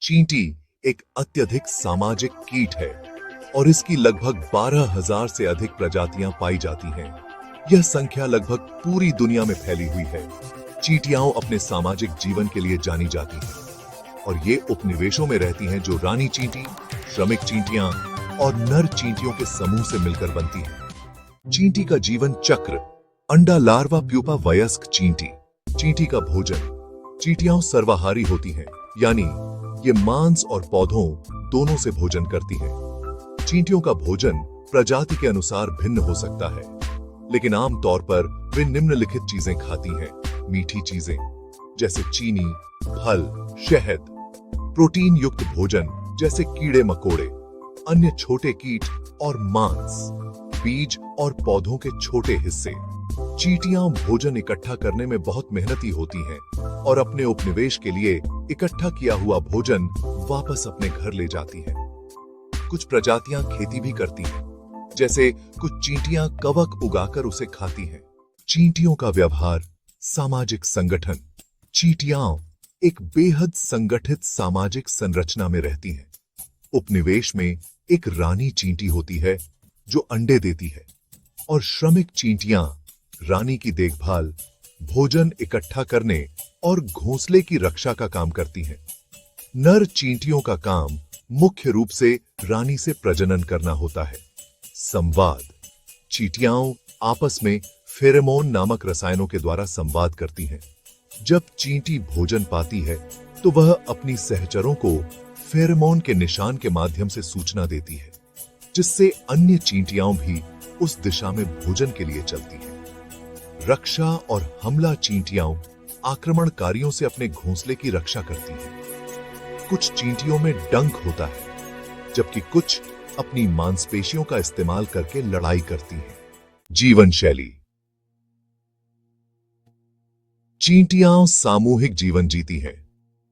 चींटी एक अत्यधिक सामाजिक कीट है और इसकी लगभग 12,000 से अधिक प्रजातियां पाई जाती हैं। यह संख्या लगभग पूरी दुनिया में फैली हुई है। चींटियां अपने सामाजिक जीवन के लिए जानी जाती हैं और ये उपनिवेशों में रहती हैं जो रानी चींटी, श्रमिक चींटियां और नर चींटियों के समूह से मिलकर बनती हैं। चींटी का जीवन चक्र। अंडा, लार्वा, प्यूपा, वयस्क चींटी। चींटी का भोजन। चींटियां सर्वाहारी होती हैं, यानी ये मांस और पौधों दोनों से भोजन करती हैं। चींटियों का भोजन प्रजाति के अनुसार भिन्न हो सकता है, लेकिन आमतौर पर वे निम्नलिखित चीजें खाती हैं। मीठी चीजें जैसे चीनी, फल, शहद। प्रोटीन युक्त भोजन जैसे कीड़े मकोड़े, अन्य छोटे कीट और मांस। बीज और पौधों के छोटे हिस्से। चींटियां भोजन इकट्ठा करने में बहुत मेहनती होती हैं और अपने उपनिवेश के लिए इकट्ठा किया हुआ भोजन वापस अपने घर ले जाती हैं। कुछ प्रजातियां खेती भी करती हैं, जैसे कुछ चींटियां कवक उगाकर उसे खाती हैं। चींटियों का व्यवहार। सामाजिक संगठन। चींटियां एक बेहद संगठित सामाजिक संरचना में रहती हैं। उपनिवेश में एक रानी चींटी होती है जो अंडे देती है और श्रमिक चींटियां रानी की देखभाल, भोजन इकट्ठा करने और घोंसले की रक्षा का काम करती हैं। नर चींटियों का काम मुख्य रूप से रानी से प्रजनन करना होता है। संवाद। चींटियां आपस में फेरोमोन नामक रसायनों के द्वारा संवाद करती हैं। जब चींटी भोजन पाती है तो वह अपनी सहचरों को फेरोमोन के निशान के माध्यम से सूचना देती है, जिससे अन्य चींटियां भी उस दिशा में भोजन के लिए चलती हैं। रक्षा और हमला। चींटियां आक्रमणकारियों से अपने घोंसले की रक्षा करती हैं। कुछ चींटियों में डंक होता है, जबकि कुछ अपनी मांसपेशियों का इस्तेमाल करके लड़ाई करती हैं। जीवन शैली। चींटियां सामूहिक जीवन जीती हैं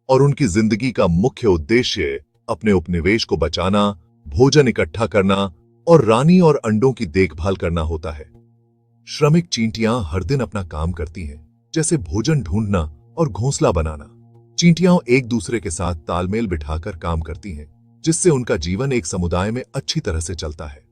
और उनकी जिंदगी का मुख्य उद्देश्य अपने उपनिवेश को बचाना, भोजन इकट्ठा करना और रानी और अंडों की देखभाल करना होता है। श्रमिक चींटियां हर दिन अपना काम करती हैं, जैसे भोजन ढूंढना और घोंसला बनाना। चींटियां एक दूसरे के साथ तालमेल बिठाकर काम करती हैं, जिससे उनका जीवन एक समुदाय में अच्छी तरह से चलता है।